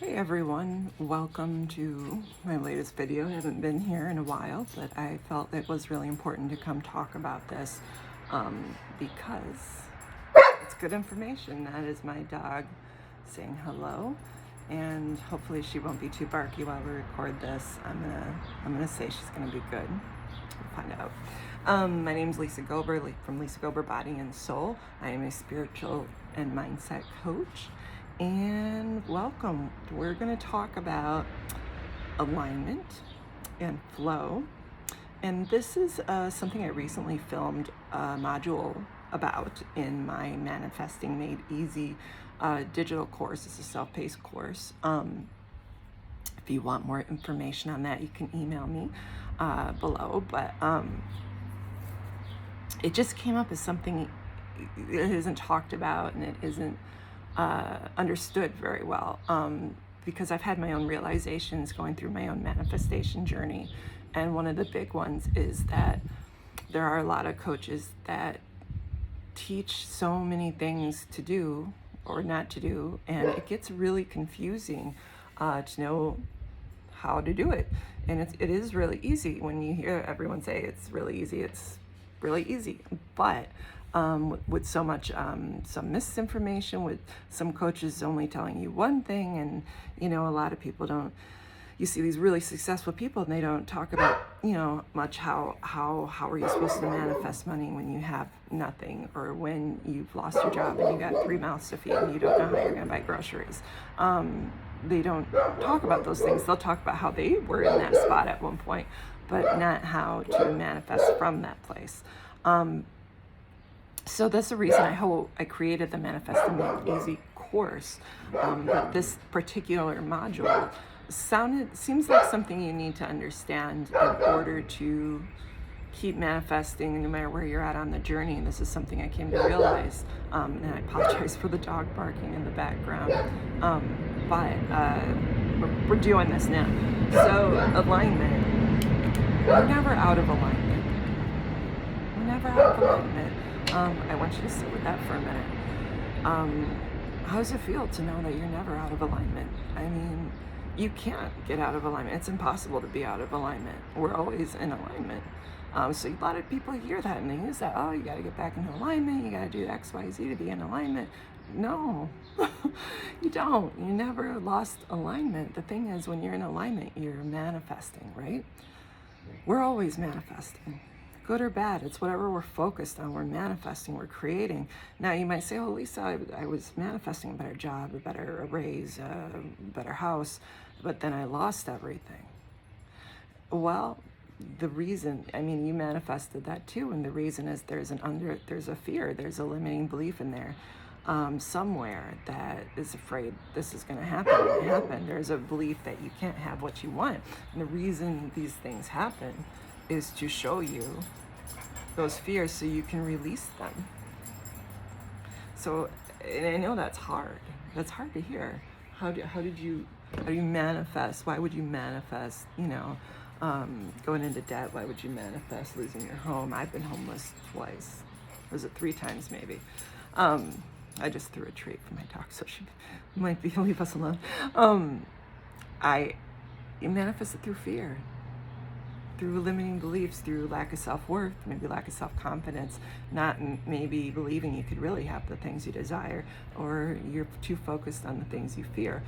Hey everyone, welcome to my latest video. I haven't been here in a while, but I felt it was really important to come talk about this because it's good information. That is my dog saying hello, and hopefully she won't be too barky while we record this. I'm gonna say she's gonna be good. We'll find out. My name is Lisa Gober from Lisa Gober Body and Soul. I am a spiritual and mindset coach. And welcome. We're going to talk about alignment and flow. And this is something I recently filmed a module about in my Manifesting Made Easy digital course. It's a self-paced course. If you want more information on that, you can email me below. But it just came up as something that isn't talked about and it isn't understood very well, because I've had my own realizations going through my own manifestation journey. And one of the big ones is that there are a lot of coaches that teach so many things to do or not to do, and it gets really confusing to know how to do it. And it is really easy when you hear everyone say it's really easy. It's really easy, but with so much some misinformation, with some coaches only telling you one thing, and a lot of people don't. You see these really successful people, and they don't talk about much how are you supposed to manifest money when you have nothing, or when you've lost your job and you got 3 mouths to feed and you don't know how you're going to buy groceries. They don't talk about those things. They'll talk about how they were in that spot at one point, but not how to manifest from that place. So that's the reason I created the Manifesting Made Easy course. But this particular module seems like something you need to understand in order to keep manifesting no matter where you're at on the journey. And this is something I came to realize. And I apologize for the dog barking in the background. But we're doing this now. So alignment. We're never out of alignment. We're never out of alignment. I want you to sit with that for a minute. How does it feel to know that you're never out of alignment? I mean, you can't get out of alignment. It's impossible to be out of alignment. We're always in alignment. So a lot of people hear that and they use that, oh, you got to get back into alignment. You got to do X, Y, Z to be in alignment. No, you don't. You never lost alignment. The thing is, when you're in alignment, you're manifesting, right? We're always manifesting. Good or bad, it's whatever we're focused on. We're manifesting, we're creating. Now you might say, oh, Lisa, I was manifesting a better job, a raise, a better house, but then I lost everything. Well, the reason, you manifested that too, and the reason is there's a fear, there's a limiting belief in there somewhere that is afraid this is going to happen. There's a belief that you can't have what you want. And the reason these things happen is to show you those fears so you can release them. So, and I know that's hard. That's hard to hear. How do you manifest? Why would you manifest, going into debt? Why would you manifest losing your home? I've been homeless twice. Was it 3 times maybe? I just threw a treat for my dog, so she might leave us alone. You manifest it through fear, through limiting beliefs, through lack of self-worth, maybe lack of self-confidence, not maybe believing you could really have the things you desire, or you're too focused on the things you fear.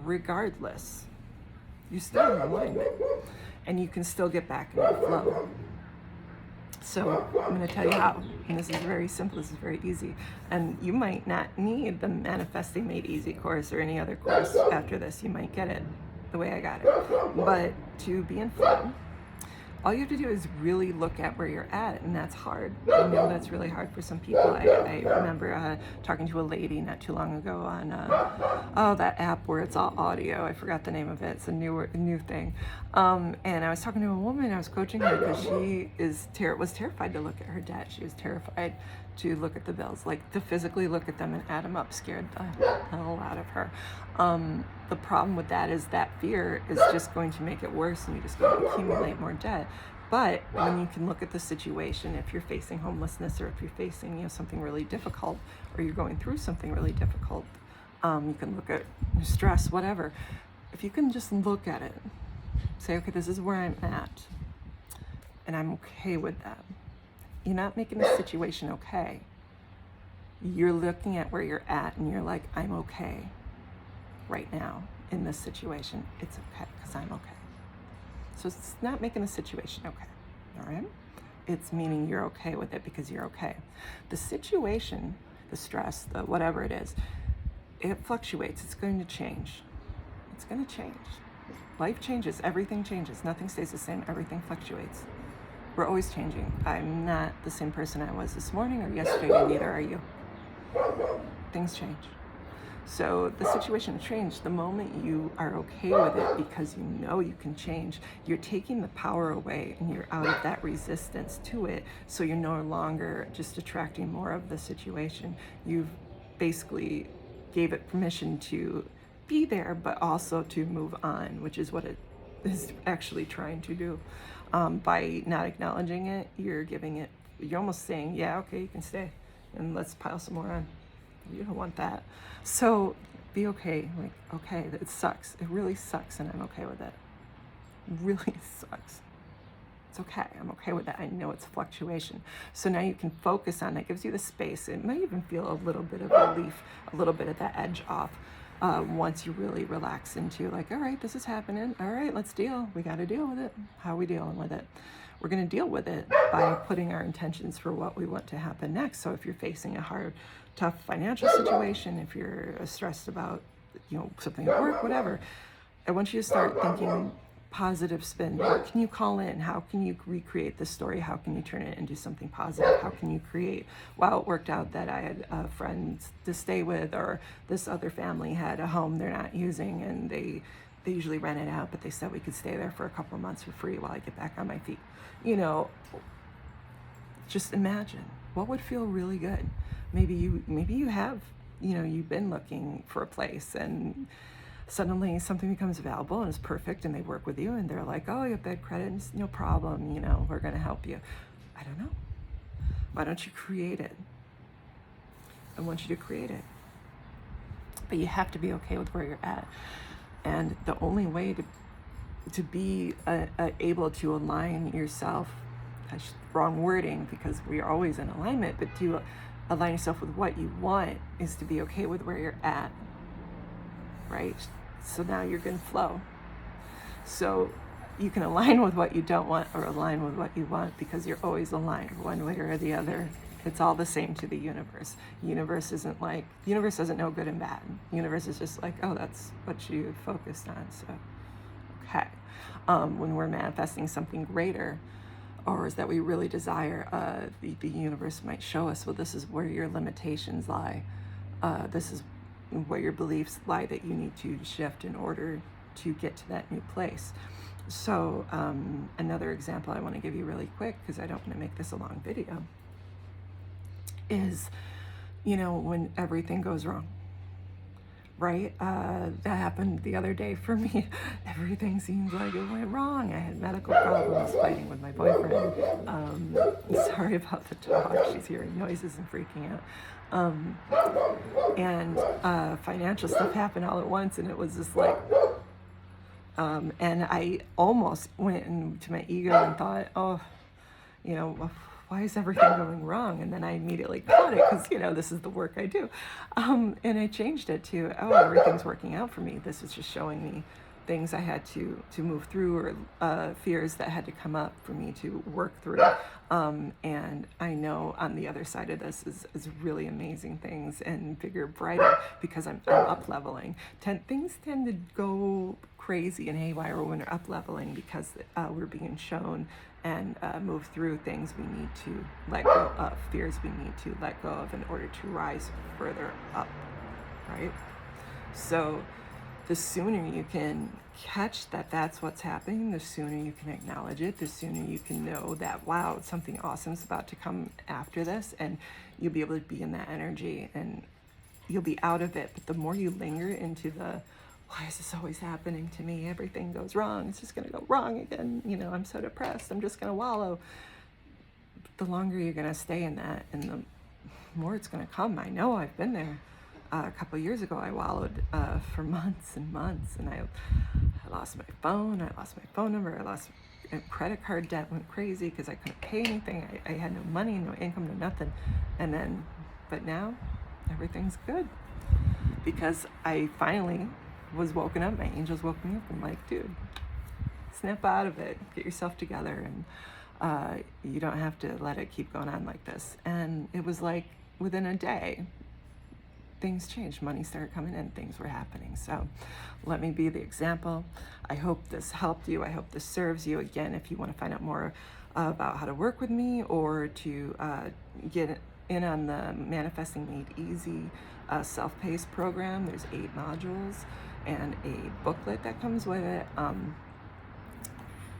Regardless, you're still in alignment, and you can still get back into the flow. So I'm going to tell you how, and this is very simple, this is very easy, and you might not need the Manifesting Made Easy course or any other course after this. You might get it the way I got it, but to be in flow, all you have to do is really look at where you're at, and that's hard. I know that's really hard for some people. I remember talking to a lady not too long ago on that app where it's all audio. I forgot the name of it. It's a new thing. And I was talking to a woman. I was coaching her because she was terrified to look at her debt. She was terrified to look at the bills, like to physically look at them and add them up. Scared the hell out of her. The problem with that is that fear is just going to make it worse, and you just go to accumulate more debt. But when you can look at the situation, if you're facing homelessness, or if you're facing something really difficult, or you're going through something really difficult, You can look at stress, whatever. If you can just look at it, say, okay, this is where I'm at, and I'm okay with that. You're not making the situation okay. You're looking at where you're at and you're like, I'm okay right now in this situation. It's okay because I'm okay. So it's not making the situation okay, all right? It's meaning you're okay with it because you're okay. The situation, the stress, the whatever it is, it fluctuates. It's going to change. It's going to change. Life changes. Everything changes. Nothing stays the same. Everything fluctuates. We're always changing. I'm not the same person I was this morning or yesterday, and neither are you. Things change. So the situation changed. The moment you are okay with it because you know you can change, you're taking the power away and you're out of that resistance to it. So you're no longer just attracting more of the situation. You've basically gave it permission to be there, but also to move on, which is what it is actually trying to do. By not acknowledging it, you're almost saying, yeah, okay, you can stay and let's pile some more on. You don't want that. So be okay. Like, okay, it sucks. It really sucks, and I'm okay with it. It really sucks. It's okay. I'm okay with that. I know it's fluctuation. So now you can focus on it. Gives you the space. It might even feel a little bit of relief, a little bit of that edge off once you really relax into like, all right, this is happening. All right, let's deal. We got to deal with it. How are we dealing with it? We're going to deal with it by putting our intentions for what we want to happen next. So if you're facing a hard, tough financial situation, if you're stressed about, something at work, whatever, I want you to start thinking positive spin. What can you call in? How can you recreate this story? How can you turn it into something positive? How can you create, wow, it worked out that I had friends to stay with, or this other family had a home they're not using and they usually rent it out, but they said we could stay there for a couple of months for free while I get back on my feet. Just imagine what would feel really good. Maybe you have, you've been looking for a place and suddenly something becomes available and is perfect and they work with you and they're like, oh, you have bad credit, and no problem, we're going to help you. I don't know. Why don't you create it? I want you to create it. But you have to be okay with where you're at. And the only way to be able to align yourself, that's wrong wording because we are always in alignment, but to align yourself with what you want is to be okay with where you're at, right? So now you're going to flow. So you can align with what you don't want or align with what you want because you're always aligned one way or the other. It's all the same to the universe. The universe doesn't know good and bad. The universe is just like, oh, that's what you focused on. So, okay. When we're manifesting something greater, or is that we really desire, the universe might show us, well, this is where your limitations lie. This is where your beliefs lie that you need to shift in order to get to that new place. So another example I want to give you really quick, because I don't want to make this a long video, is, when everything goes wrong, right? That happened the other day for me. Everything seems like it went wrong. I had medical problems, fighting with my boyfriend. Sorry about the dog. She's hearing noises and freaking out. And financial stuff happened all at once, and it was just like, and I almost went into my ego and thought, oh, why is everything going wrong? And then I immediately caught it because, this is the work I do. And I changed it to, oh, everything's working out for me. This is just showing me things I had to move through, or fears that had to come up for me to work through. And I know on the other side of this is really amazing things and bigger, brighter, because I'm up leveling. Things tend to go crazy and haywire when we're up leveling because we're being shown and move through things we need to let go of, fears we need to let go of in order to rise further up, right? So the sooner you can catch that that's what's happening, the sooner you can acknowledge it, the sooner you can know that, wow, something awesome is about to come after this, and you'll be able to be in that energy and you'll be out of it. But the more you linger into the, why is this always happening to me? Everything goes wrong. It's just going to go wrong again. I'm so depressed. I'm just going to wallow. The longer you're going to stay in that, and the more it's going to come. I know I've been there. a couple years ago, I wallowed for months and months, and I lost my phone, I lost my phone number, I lost credit card debt, went crazy because I couldn't pay anything. I had no money, no income, no nothing. And then, but now everything's good because I finally was woken up. My angels woke me up. I'm like, dude, snap out of it, get yourself together, and you don't have to let it keep going on like this. And it was like within a day, things changed. Money started coming in, things were happening. So let me be the example. I hope this helped you. I hope this serves you. Again, if you want to find out more about how to work with me or to get in on the Manifesting Made Easy self-paced program, there's 8 modules and a booklet that comes with it.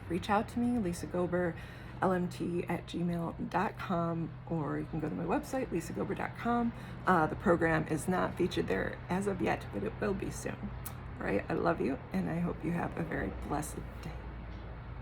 Reach out to me, Lisa Gober, lmt@gmail.com, or you can go to my website, lisagober.com. The program is not featured there as of yet, but it will be soon. All right, I love you, and I hope you have a very blessed day.